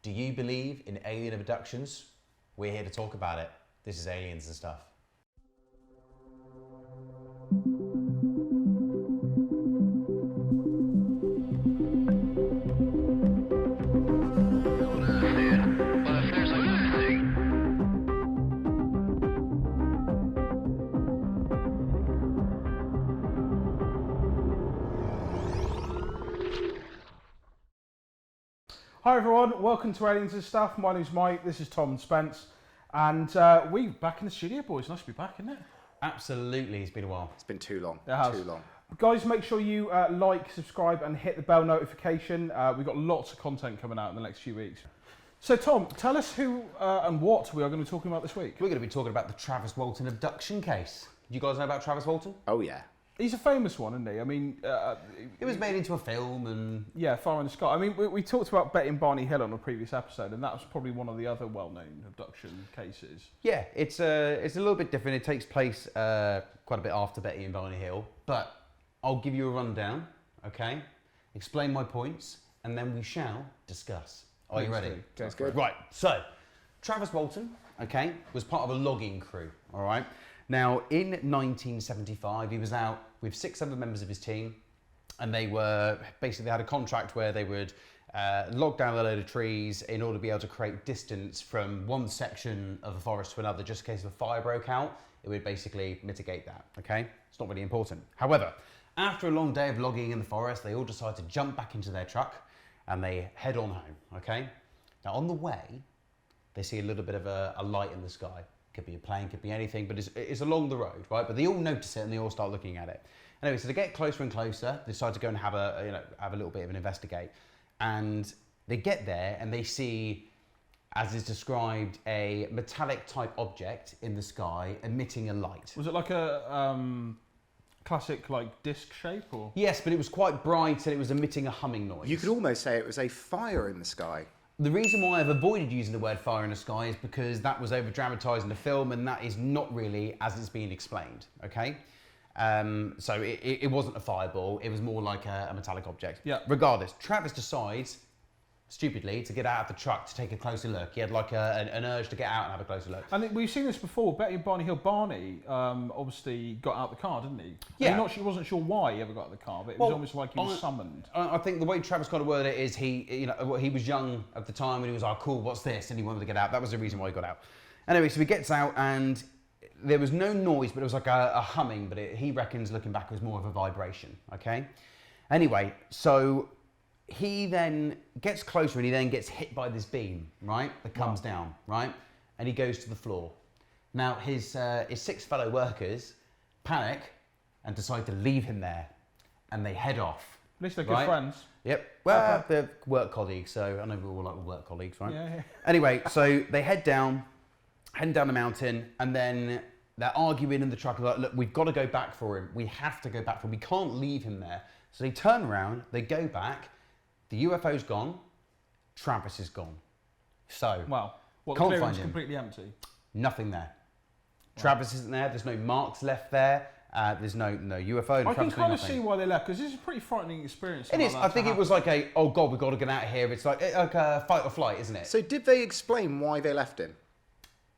Do you believe in alien abductions? We're here to talk about it. This is Aliens and Stuff. Hi everyone, welcome to Aliens and Stuff. My name's Mike, this is Tom and Spence, and we're back in the studio, boys. Nice to be back, isn't it? Absolutely, it's been a while. It's been too long. It has. Too long. Guys, make sure you like, subscribe, and hit the bell notification. We've got lots of content coming out in the next few weeks. So, Tom, tell us who and what we are going to be talking about this week. We're going to be talking about the Travis Walton abduction case. Do you guys know about Travis Walton? Oh yeah. He's a famous one, isn't he? I mean... it was made into a film and... Yeah, Fire in the Sky. I mean, we talked about Betty and Barney Hill on a previous episode, and that was probably one of the other well-known abduction cases. Yeah, it's a little bit different. It takes place quite a bit after Betty and Barney Hill, but I'll give you a rundown, okay? Explain my points, and then we shall discuss. Are you ready? Sounds good. Right, so, Travis Walton, okay, was part of a logging crew, all right? Now, in 1975, he was out with 6 other members of his team, and they had a contract where they would log down a load of trees in order to be able to create distance from one section of a forest to another, just in case if a fire broke out, it would basically mitigate that, okay? It's not really important. However, after a long day of logging in the forest, they all decide to jump back into their truck, and they head on home, okay? Now, on the way, they see a little bit of a light in the sky. Could be a plane, could be anything, but it's along the road, right? But they all notice it and they all start looking at it. Anyway, so they get closer and closer. They decide to go and have a little bit of an investigate, and they get there and they see, as is described, a metallic type object in the sky emitting a light. Was it like a classic like disc shape, or? Yes, but it was quite bright and it was emitting a humming noise. You could almost say it was a fire in the sky. The reason why I've avoided using the word fire in the sky is because that was over-dramatised in the film, and that is not really as it's being explained, okay? So it wasn't a fireball, it was more like a metallic object. Yeah. Regardless, Travis decides, stupidly, to get out of the truck to take a closer look. He had like an urge to get out and have a closer look. And we've seen this before, Betty and Barney Hill. Barney obviously got out of the car, didn't he? Yeah. He wasn't sure why he ever got out of the car, but it was almost like he was summoned. I think the way Travis kind of worded it is he was young at the time and he was like, cool, what's this? And he wanted to get out. That was the reason why he got out. Anyway, so he gets out and there was no noise, but it was like a humming, but he reckons, looking back, it was more of a vibration, okay? Anyway, so he then gets closer and he then gets hit by this beam, right? That comes down, right? And he goes to the floor. Now, his 6 fellow workers panic and decide to leave him there, and they head off. At least they're good friends. Yep. Well, they're work colleagues, so I know we're all like work colleagues, right? Yeah. Anyway, so they heading down the mountain, and then they're arguing in the truck, like, look, we've got to go back for him. We have to go back for him. We can't leave him there. So they turn around, they go back. The UFO's gone. Travis is gone. So wow, the can't clearing's find him. Completely empty. Nothing there. Wow. Travis isn't there. There's no marks left there. There's no UFO. I can kind of see why they left, because this is a pretty frightening experience. It is. I think it was like oh god, we've got to get out of here. It's like a fight or flight, isn't it? So did they explain why they left him?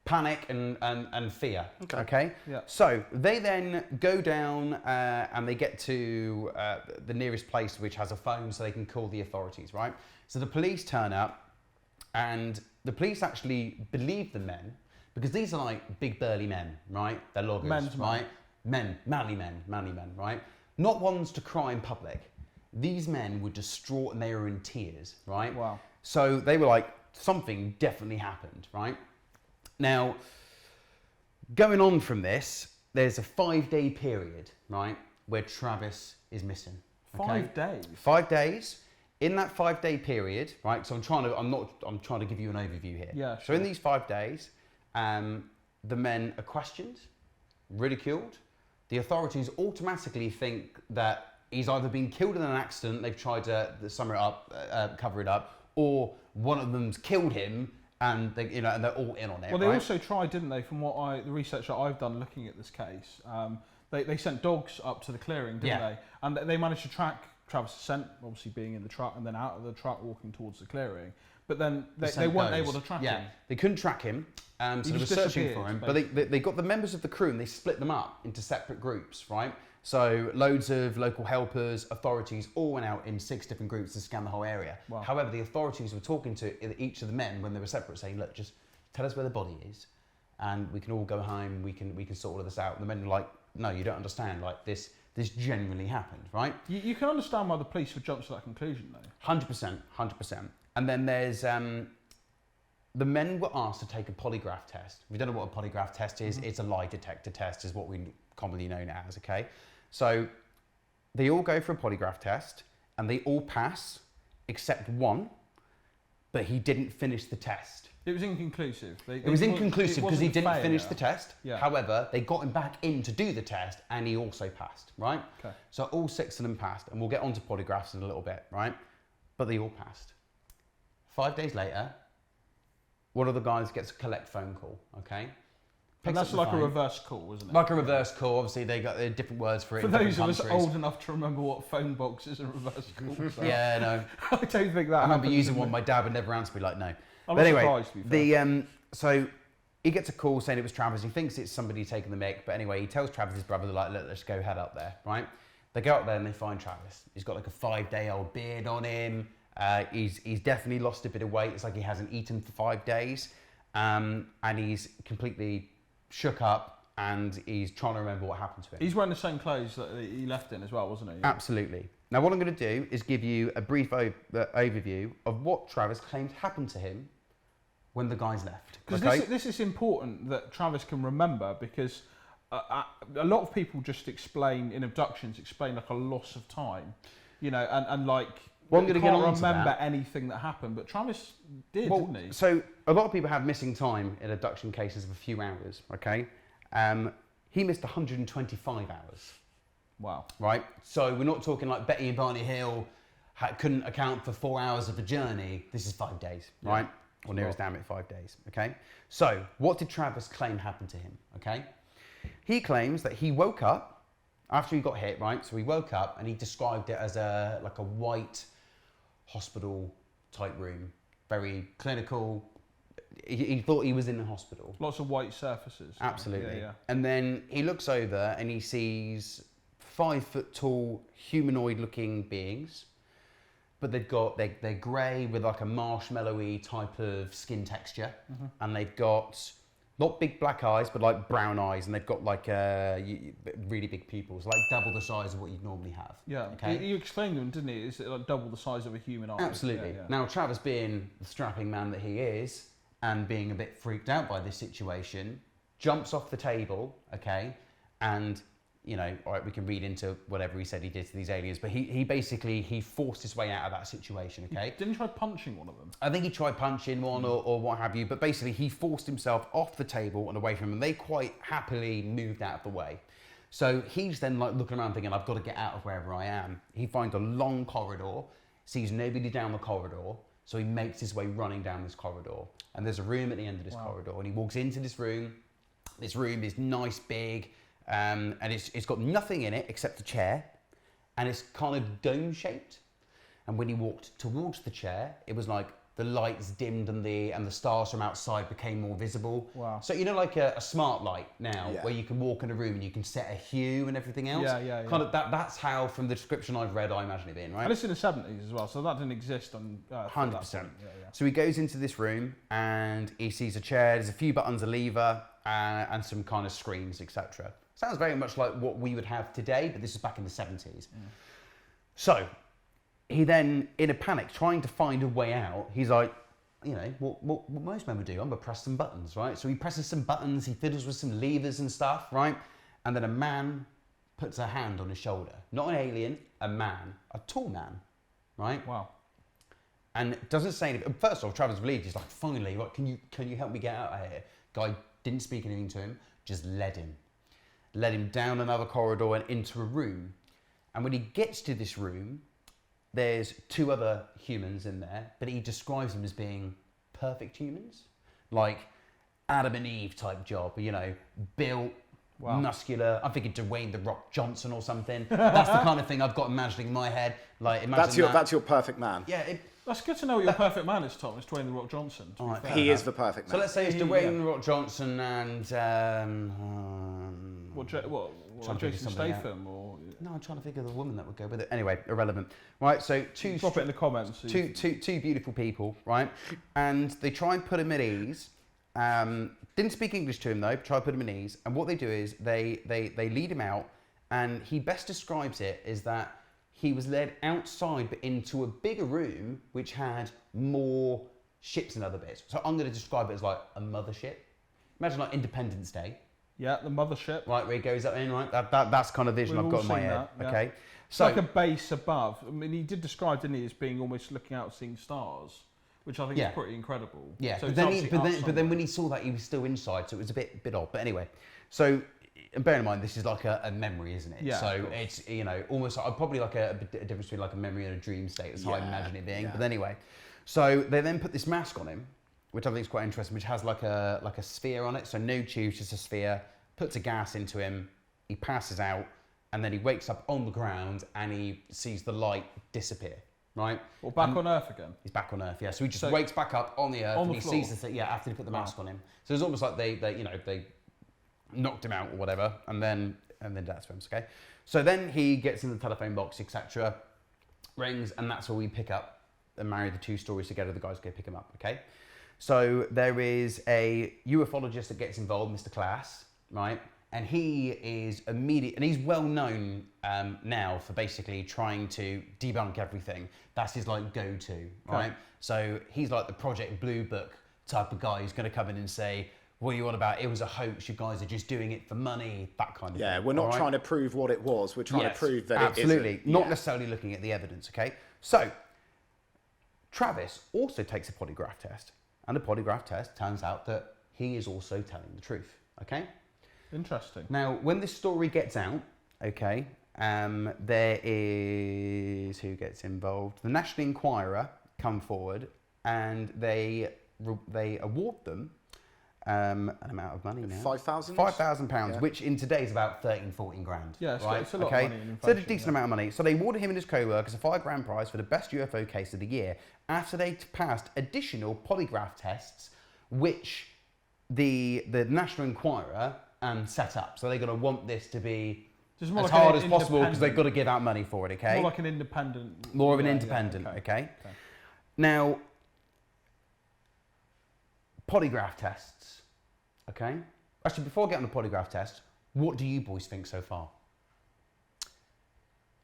Panic and fear. Okay. Yeah. So they then go down and they get to the nearest place which has a phone, so they can call the authorities. Right. So the police turn up, and the police actually believe the men, because these are like big burly men, right? They're loggers, right? Manly men, right? Not ones to cry in public. These men were distraught and they were in tears, right? Wow. So they were like, something definitely happened, right? Now, going on from this, there's a 5-day period, right, where Travis is missing. Okay? 5 days? 5 days. In that 5-day period, right, so I'm trying to give you an overview here. Yeah, sure. So in these 5 days, the men are questioned, ridiculed. The authorities automatically think that he's either been killed in an accident, they've tried to cover it up, or one of them's killed him, and they're all in on it. Well, they also tried, didn't they? From the research that I've done looking at this case, they sent dogs up to the clearing, didn't they? And they managed to track Travis' scent, obviously being in the truck, and then out of the truck walking towards the clearing. But then they scent weren't goes. able to track him. They couldn't track him, so He they were just searching for him. But they got the members of the crew and they split them up into separate groups, right? So loads of local helpers, authorities all went out in 6 different groups to scan the whole area. Wow. However, the authorities were talking to each of the men when they were separate, saying, "Look, just tell us where the body is, and we can all go home. We can sort all of this out." And the men were like, "No, you don't understand. Like this genuinely happened, right?" You can understand why the police would jump to that conclusion, though. 100%. And then there's the men were asked to take a polygraph test. If you don't know what a polygraph test is, it's a lie detector test, is what we commonly know it as. Okay, so they all go for a polygraph test, and they all pass except one, but he didn't finish the test. It was inconclusive. It was inconclusive because he didn't finish the test. Yeah. However, they got him back in to do the test, and he also passed, right? Okay. So all 6 of them passed, and we'll get onto polygraphs in a little bit, right? But they all passed. 5 days later, one of the guys gets a collect phone call, okay? And that's like a reverse call, isn't it? Like a reverse call. Obviously, they got different words for it. For in those different of us countries. old enough to remember what phone boxes and reverse calls are. Yeah, no. I don't think that I remember happens, using does one. it? My dad would never answer me like no. I'm But not anyway, surprised, to be fair. so he gets a call saying it was Travis. He thinks it's somebody taking the mick. But anyway, he tells Travis's brother, like, look, let's go head up there, right? They go up there and they find Travis. He's got like a 5-day-old beard on him. He's definitely lost a bit of weight. It's like he hasn't eaten for 5 days. And he's completely shook up and he's trying to remember what happened to him. He's wearing the same clothes that he left in as well, wasn't he? Absolutely. Now what I'm going to do is give you a brief overview of what Travis claimed happened to him when the guys left. Because this is important that Travis can remember, because a lot of people just explain in abductions, like a loss of time, you know, and like, well, I'm going to get on to remember that. anything that happened, but Travis didn't he? So a lot of people have missing time in abduction cases of a few hours, okay? He missed 125 hours. Wow. Right? So we're not talking like Betty and Barney Hill couldn't account for 4 hours of the journey. This is 5 days, right? Or near as damn it, 5 days, okay? So what did Travis claim happened to him, okay? He claims that he woke up after he got hit, right? So he woke up and he described it as like a white hospital type room, very clinical. He thought he was in a hospital. Lots of white surfaces. Absolutely. Yeah. And then he looks over and he sees 5 foot tall humanoid looking beings, but they're grey with like a marshmallowy type of skin texture, and they've got not big black eyes, but like brown eyes, and they've got like really big pupils, like double the size of what you'd normally have. Yeah. Okay. You explained them, didn't he? It's like double the size of a human eye. Absolutely. Yeah. Now, Travis, being the strapping man that he is, and being a bit freaked out by this situation, jumps off the table, okay, and, you know, all right, we can read into whatever he said he did to these aliens, but he basically forced his way out of that situation, okay? Didn't he try punching one of them? I think he tried punching one or what have you, but basically he forced himself off the table and away from him, and they quite happily moved out of the way. So he's then like looking around thinking, I've got to get out of wherever I am. He finds a long corridor, sees nobody down the corridor, so he makes his way running down this corridor. And there's a room at the end of this corridor, and he walks into this room. This room is nice, big, and it's got nothing in it except a chair, and it's kind of dome-shaped. And when he walked towards the chair, it was like the lights dimmed and the stars from outside became more visible. Wow. So you know, like a smart light now, Yeah. where you can walk in a room and you can set a hue and everything else. Yeah. Kind of that's how, from the description I've read, I imagine it being, right? And it's in the 70s as well, so that didn't exist on... 100%. Yeah. So he goes into this room and he sees a chair, there's a few buttons, a lever, and some kind of screens, etc. Sounds very much like what we would have today, but this is back in the 70s. So he then, in a panic, trying to find a way out, he's like, you know, what most men would do, I'm gonna press some buttons, right? So he presses some buttons, he fiddles with some levers and stuff, right? And then a man puts a hand on his shoulder. Not an alien, a man, a tall man, right? Wow. And it doesn't say anything. First off, Travis believes, he's like, finally, what, can you help me get out of here? Guy didn't speak anything to him, just led him down another corridor and into a room. And when he gets to this room, there's 2 other humans in there, but he describes them as being perfect humans, like Adam and Eve type job, you know, built, muscular. I'm thinking Dwayne "The Rock" Johnson or something. That's the kind of thing I've got imagining in my head. Like, imagine That's your perfect man. Yeah, That's good to know what your perfect man is, Tom. It's Dwayne The Rock Johnson. All right, He is the perfect man. So let's say it's Dwayne The Rock Johnson and Jason Statham or... No, I'm trying to think of the woman that would go with it. Anyway, irrelevant. Right, so Drop it in the comments. two beautiful people, right? And they try and put him at ease. Didn't speak English to him though, try to put him at ease. And what they do is they lead him out, and he best describes it as that he was led outside but into a bigger room which had more ships and other bits. So I'm going to describe it as like a mothership. Imagine like Independence Day. Yeah, the mothership. Right, where he goes up in, right? That's kind of vision I've got in my head. Yeah. Okay. It's So like a base above. I mean, he did describe, didn't he, as being almost looking out, seeing stars, which I think is pretty incredible. yeah, So but it's then when he saw that, he was still inside, so it was a bit odd. But anyway, so bear in mind this is like a memory, isn't it? Yeah, So it's almost like, probably like a difference between like a memory and a dream state. That's how I imagine it being. Yeah. But anyway, so they then put this mask on him, which I think is quite interesting, which has like a sphere on it. So no tube, just a sphere. Puts a gas into him, he passes out, and then he wakes up on the ground and he sees the light disappear, right? Well, back on Earth again. He's back on Earth, yeah. So he just wakes back up on the Earth on and the he floor. sees the thing, after they put the mask on him. So it's almost like they knocked him out or whatever, and then that's for him, okay? So then he gets in the telephone box, etc., rings, and that's where we pick up and marry the two stories together. The guys go pick him up, okay? So there is a ufologist that gets involved, Mr. Class, right? And he is and he's well known now for basically trying to debunk everything. That's his like go-to, right? Okay. So he's like the Project Blue Book type of guy who's going to come in and say, what are you on about? It was a hoax. You guys are just doing it for money, that kind of thing. Yeah, we're not all right? trying to prove what it was. We're trying to prove that absolutely. it isn't. Not necessarily looking at the evidence, okay? So, Travis also takes a polygraph test. And the polygraph test turns out that he is also telling the truth, okay? Interesting. Now, when this story gets out, okay, there is, who gets involved? The National Enquirer come forward and they award them an amount of money now. £5,000? £5,000, which in today is about 13, 14 grand. Yeah, it's, right? it's a lot okay? of money in So it's a inflation, decent amount of money. So they awarded him and his co-workers a £5,000 prize for the best UFO case of the year after they passed additional polygraph tests, which the National Enquirer set up. So they're going to want this to be Just as hard as possible because they've got to give out money for it, okay? More like an independent. More of an independent, okay? Now, polygraph tests, okay? Actually, before I get on the polygraph test, what do you boys think so far?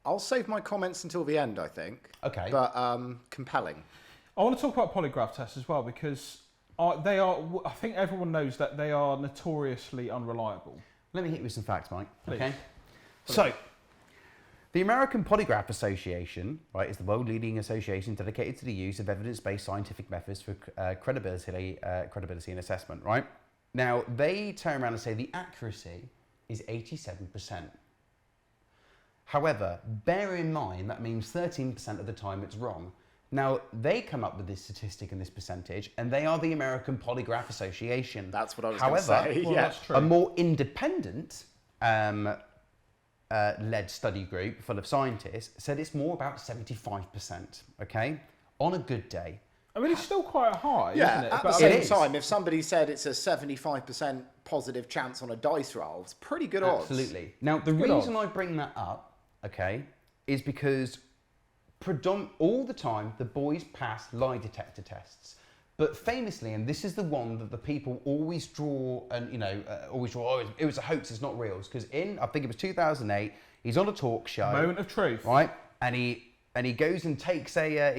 I'll save my comments until the end, I think. Okay. But compelling. I want to talk about polygraph tests as well because they are. I think everyone knows that they are notoriously unreliable. Let me hit you with some facts, Mike. Please. Okay. So, the American Polygraph Association, right, is the world-leading association dedicated to the use of evidence-based scientific methods for credibility and assessment. Right. Now, they turn around and say the accuracy is 87%. However, bear in mind that means 13% of the time it's wrong. Now, they come up with this statistic and this percentage, and they are the American Polygraph Association. That's what I was going to say. Well, that's true. A more independent led study group full of scientists said it's more about 75%, okay? On a good day. I mean, it's still quite high, Yeah, isn't it? at the But same It is. time, if somebody said it's a 75% positive chance on a dice roll, it's pretty good odds. Absolutely. Now, the Good reason odds. I bring that up, okay, is because all the time the boys pass lie detector tests. But famously, and this is the one that the people always draw, and oh, it was a hoax, it's not real. Because I think it was 2008, he's on a talk show. Moment of truth. Right? And he goes and takes a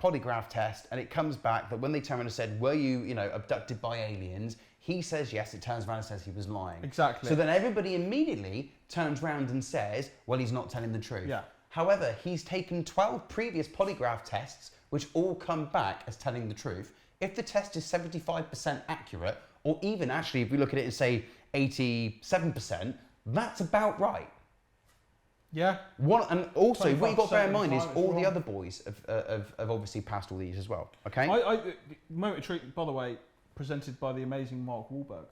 polygraph test, and it comes back that when they turn around and said, were you abducted by aliens? He says yes. It turns around and says he was lying. Exactly. So then everybody immediately turns around and says, well, he's not telling the truth. Yeah. However, he's taken 12 previous polygraph tests, which all come back as telling the truth. If the test is 75% accurate, or even actually, if we look at it and say 87%, that's about right. Yeah. And also, what you've got to bear in mind is 25% all the wrong. other boys have obviously passed all these as well. Okay? Moment of truth, by the way, presented by the amazing Mark Wahlberg,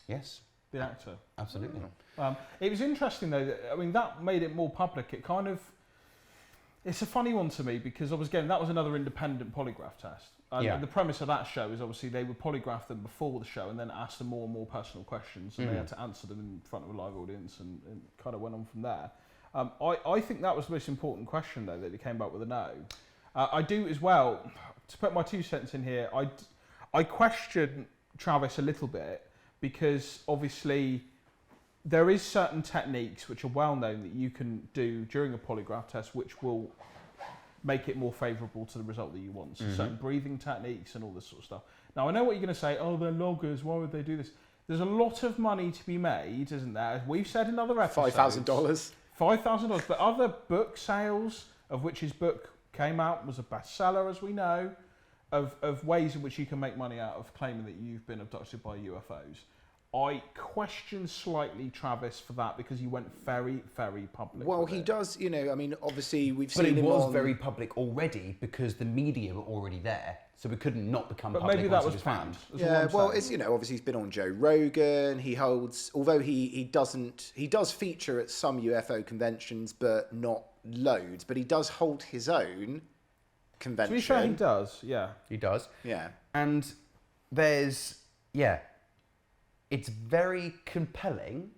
Yes, the actor. absolutely. It was interesting though. That, I mean, that made it more public. It kind of, It's a funny one to me because again that was another independent polygraph test. And the premise of that show is obviously they would polygraph them before the show and then ask them more and more personal questions, and they had to answer them in front of a live audience, and kind of went on from there. I think that was the most important question though, that they came back with a no. I do as well, to put my 2 cents in here, I question Travis a little bit because obviously there is certain techniques which are well known that you can do during a polygraph test which will make it more favourable to the result that you want. So certain breathing techniques and all this sort of stuff. Now I know what you're going to say, oh, they're loggers, why would they do this? There's a lot of money to be made, isn't there? As we've said in other episodes. $5,000. $5,000. But other book sales, of which his book came out, was a bestseller, as we know, of ways in which you can make money out of claiming that you've been abducted by UFOs. I question slightly Travis for that because he went very, very public. Well, he does, I mean, obviously we've But seen it him was on... very public already because the media were already there, so it couldn't not become But public. maybe that once it was planned. found. Yeah, well, it's, obviously he's been on Joe Rogan. He holds, although he does feature at some UFO conventions, but not loads. But he does hold his own convention. To be fair, he does, yeah. He does. Yeah. And it's very compelling,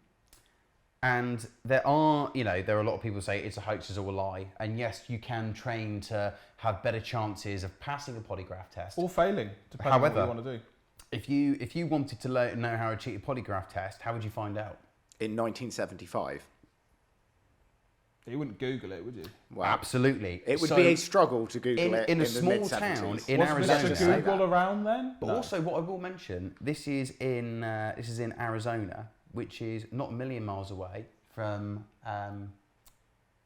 and there are a lot of people say it's a hoax, it's all a lie, and yes, you can train to have better chances of passing a polygraph test Or failing, depending on what you want to do. if you wanted to know how to cheat a polygraph test, how would you find out? In 1975. You wouldn't Google it, would you? Well, Absolutely. it would be a struggle to Google it in a the small mid-70s. town in Wasn't Arizona. Mr. Google around then? But also, what I will mention, this is in Arizona, which is not a million miles away from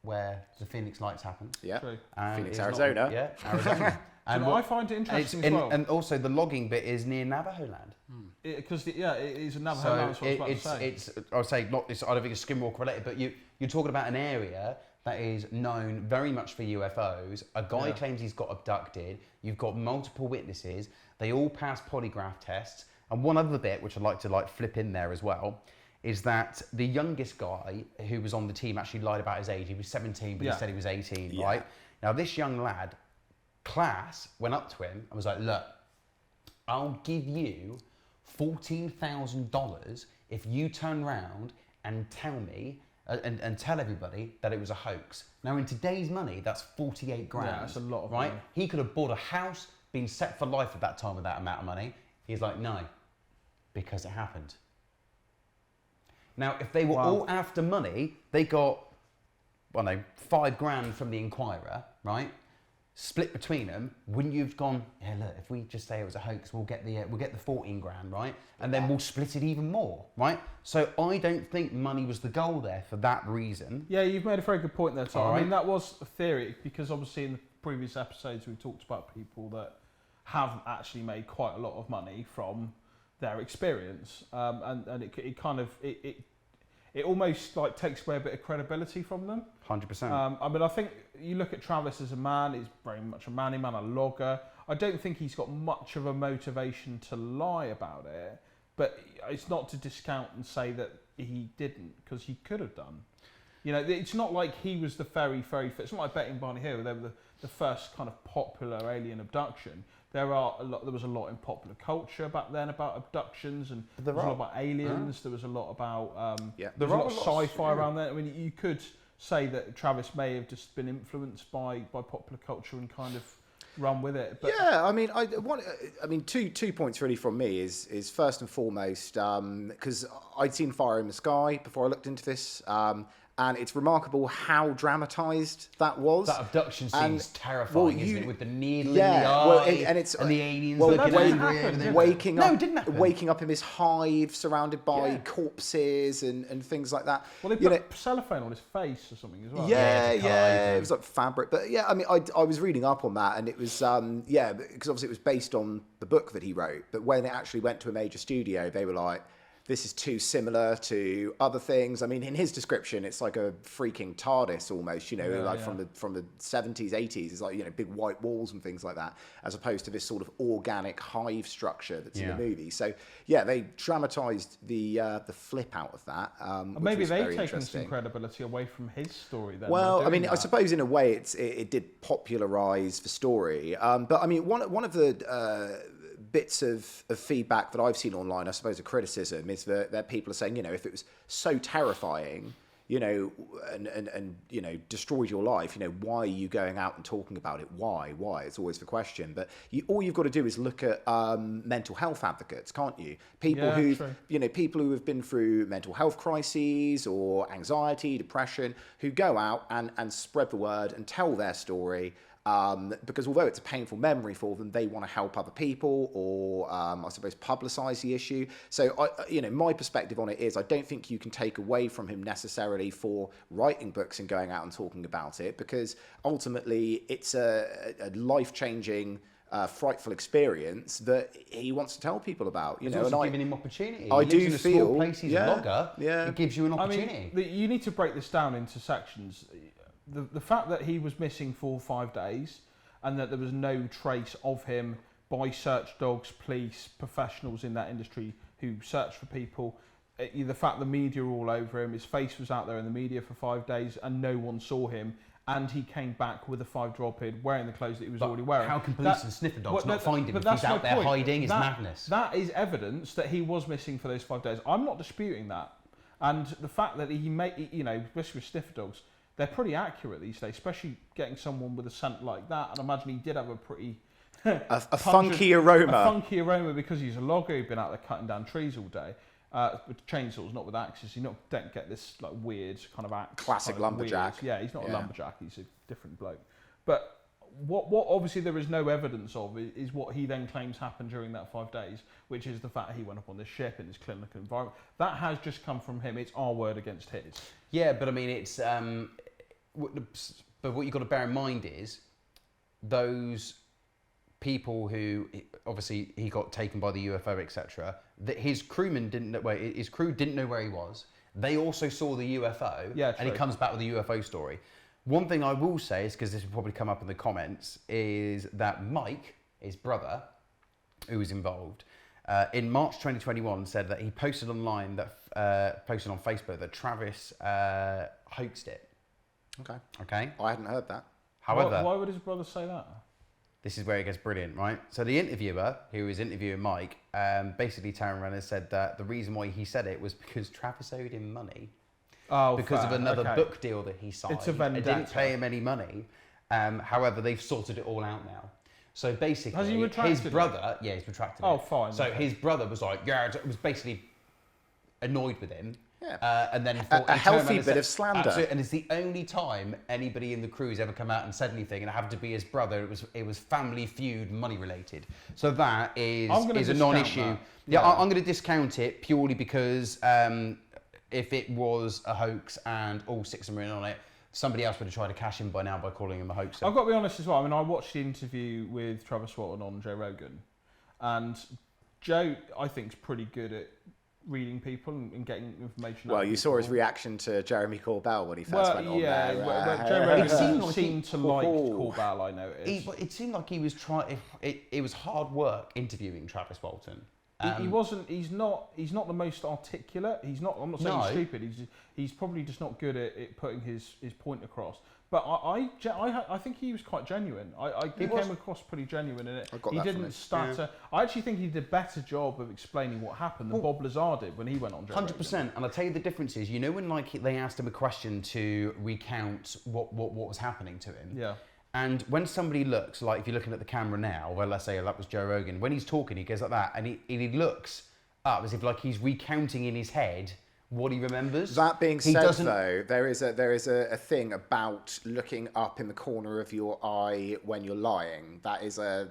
where the Phoenix Lights happen. Yeah. True. Phoenix, It's not- Arizona. yeah, Arizona. And I find it interesting as well. And also, the logging bit is near Navajo land. Because it is a Navajo So land, that's what I was about to say. it's I would say not. I don't think it's skinwalker related, but you're talking about an area that is known very much for UFOs. A guy claims he's got abducted. You've got multiple witnesses. They all pass polygraph tests. And one other bit, which I'd like to flip in there as well, is that the youngest guy who was on the team actually lied about his age. He was 17, but he said he was 18, right? Now, this young lad, class, went up to him and was like, look, I'll give you $14,000 if you turn around and tell me and tell everybody that it was a hoax. Now, in today's money, that's 48 grand. Yeah, that's a lot of right? money. He could have bought a house, been set for life at that time with that amount of money. He's like, no, because it happened. Now, if they were all after money, they got, $5 grand from the Inquirer, right? Split between them. Wouldn't you have gone, yeah, look, if we just say it was a hoax, we'll get the 14 grand, right? And then we'll split it even more, right? So I don't think money was the goal there for that reason. Yeah, you've made a very good point there, Tom. All I mean, right. that was a theory, because obviously in the previous episodes we talked about people that have actually made quite a lot of money from their experience, and it kind of it almost takes away a bit of credibility from them. 100%. I mean, I think you look at Travis as a man, he's very much a manly man, a logger. I don't think he's got much of a motivation to lie about it, but it's not to discount and say that he didn't, because he could have done. It's not like he was the very first. It's not like Betty and Barney Hill. They were the first kind of popular alien abduction. There was a lot in popular culture back then about abductions, and there was a lot about aliens. There was a lot about there was a lot of sci-fi around there. I mean, you could say that Travis may have just been influenced by popular culture and kind of run with it. But yeah, I mean, two points really from me is first and foremost, because I'd seen Fire in the Sky before I looked into this. And it's remarkable how dramatised that was. That abduction scene's terrifying, isn't it? With the needle in the eye, well, and the aliens looking angry. Waking No, up, it didn't happen. waking up in this hive surrounded by corpses and things like that. Well, they put cellophane on his face or something as well. Yeah, it was like fabric. But yeah, I mean, I was reading up on that, and it was because obviously it was based on the book that he wrote. But when it actually went to a major studio, they were like, this is too similar to other things. I mean, in his description, it's like a freaking TARDIS almost, from the 70s, 80s. It's like, big white walls and things like that, as opposed to this sort of organic hive structure that's in the movie. So, yeah, they dramatized the flip out of that. Maybe they've taken some credibility away from his story then. Well, I mean, I suppose in a way it did popularize the story. But I mean, one of the bits of feedback that I've seen online, I suppose a criticism, is that people are saying, if it was so terrifying, and destroyed your life, why are you going out and talking about it? Why? It's always the question. But all you've got to do is look at mental health advocates, can't you? People people who have been through mental health crises or anxiety, depression, who go out and spread the word and tell their story. Because although it's a painful memory for them, they want to help other people or, I suppose, publicise the issue. So, my perspective on it is I don't think you can take away from him necessarily for writing books and going out and talking about it, because ultimately it's a life-changing, frightful experience that he wants to tell people about. It's also giving him opportunity. I do feel, small place, he's a blogger. Yeah. It gives you an opportunity. I mean, you need to break this down into sections. The fact that he was missing 4 or 5 days and that there was no trace of him by search dogs, police, professionals in that industry who search for people, the fact the media were all over him, his face was out there in the media for 5 days and no one saw him, and he came back with a 5-year-old period wearing the clothes that he was already wearing. How can police and sniffer dogs not find him if he's out there hiding? It's madness. That is evidence that he was missing for those 5 days. I'm not disputing that. And the fact that he made, especially with sniffer dogs, they're pretty accurate these days, especially getting someone with a scent like that. And I imagine he did have a pretty... a funky aroma. A funky aroma because he's a logger who'd been out there cutting down trees all day. With chainsaws, not with axes. You don't get this like weird kind of axe. Classic kind of lumberjack. Weird. Yeah, he's not a lumberjack. He's a different bloke. But what obviously there is no evidence of is what he then claims happened during that 5 days, which is the fact that he went up on this ship in this clinical environment. That has just come from him. It's our word against his. Yeah, but I mean, it's... but what you've got to bear in mind is those people who obviously he got taken by the UFO, etc. That his crewmen didn't know where his crew didn't know where he was. They also saw the UFO, and he comes back with a UFO story. One thing I will say is, because this will probably come up in the comments, is that Mike, his brother, who was involved, in March 2021 said that he posted online posted on Facebook that Travis hoaxed it. Okay. I hadn't heard that. However, why would his brother say that? This is where it gets brilliant, right? So the interviewer, who was interviewing Mike, basically turned around and said that the reason why he said it was because Travis owed him money. Oh, because of another book deal that he signed. It's a vendetta. It didn't pay him any money. However, they've sorted it all out now. So basically, has he retracted his brother, he's retracted it. Oh, fine. So his brother was like, was basically annoyed with him. Yeah. And then a healthy bit of slander. And it's the only time anybody in the crew's ever come out and said anything, and it happened to be his brother. It was family feud, money related. So that is a non-issue. That. Yeah, I'm going to discount it purely because if it was a hoax and all 6 of them were in on it, somebody else would have tried to cash in by now by calling him a hoaxer. I've got to be honest as well. I mean, I watched the interview with Travis Walton on Joe Rogan, and Joe, I think, is pretty good at reading people and getting information. Well, you saw his reaction to Jeremy Corbell when he first went on there. Joe Rogan seemed to like Corbell, I noticed. It seemed like he was trying. It was hard work interviewing Travis Walton. He wasn't. He's not the most articulate. He's not. I'm not saying he's stupid. He's probably just not good at putting his point across. But I think he was quite genuine. He came across pretty genuine in it. He didn't stutter. Yeah. I actually think he did a better job of explaining what happened than Bob Lazar did when he went on. 100%. And I'll tell you the difference is, when they asked him a question to recount what was happening to him. Yeah. And when somebody looks, like if you're looking at the camera now, well, let's say that was Joe Rogan, when he's talking, he goes like that, and he looks up as if like he's recounting in his head what he remembers. That being said, though, there is a thing about looking up in the corner of your eye when you're lying. That is a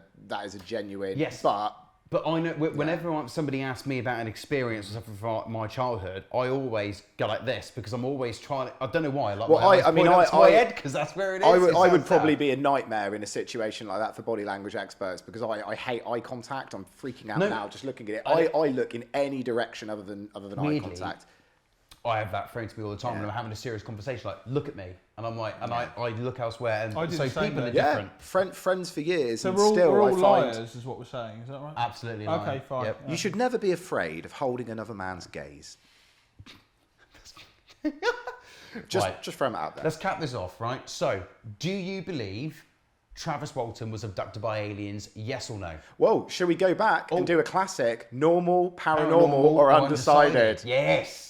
genuine. Yes. But But I know whenever somebody asks me about an experience or something from my childhood, I always go like this because I'm always trying. I don't know why. Like, my head because that's where it is. I would probably be a nightmare in a situation like that for body language experts because I hate eye contact. I'm freaking out now just looking at it. I look in any direction other than eye contact. I have that thrown to me all the time when I'm having a serious conversation, like, look at me. And I'm like, I look elsewhere. And so people are different. Friends for years. So and we're all liars, is what we're saying. Is that right? Absolutely. Okay, fine. Yep. You should never be afraid of holding another man's gaze. Just throw it out there. Let's cap this off, right? So, do you believe Travis Walton was abducted by aliens, yes or no? Well, should we go back and do a classic, normal, paranormal or undecided? Yes.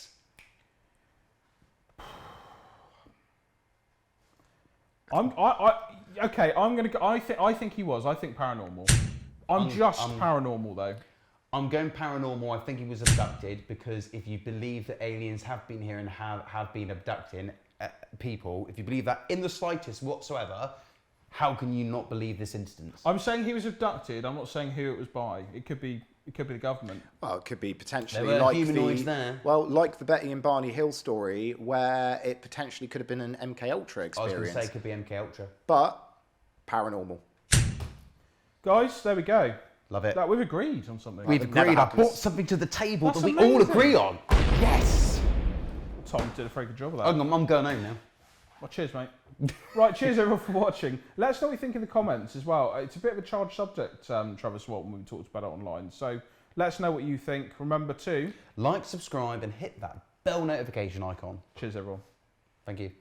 I think he was. I think paranormal. I'm paranormal though. I'm going paranormal. I think he was abducted because if you believe that aliens have been here and have been abducting people, if you believe that in the slightest whatsoever, how can you not believe this instance? I'm saying he was abducted. I'm not saying who it was by. It could be the government. Well, it could be potentially there were like humanoids there. Well, like the Betty and Barney Hill story, where it potentially could have been an MK Ultra experience. I was going to say it could be MK Ultra, but paranormal. Guys, there we go. Love it. That we've agreed on something. We've agreed. I brought something to the table that we all agree on. Yes. Tom did a very good job of that. I'm going home now. Well, cheers, mate. Right, cheers everyone for watching. Let us know what you think in the comments as well. It's a bit of a charged subject, Travis Walton, when we talked about it online. So let us know what you think. Remember to like, subscribe, and hit that bell notification icon. Cheers, everyone. Thank you.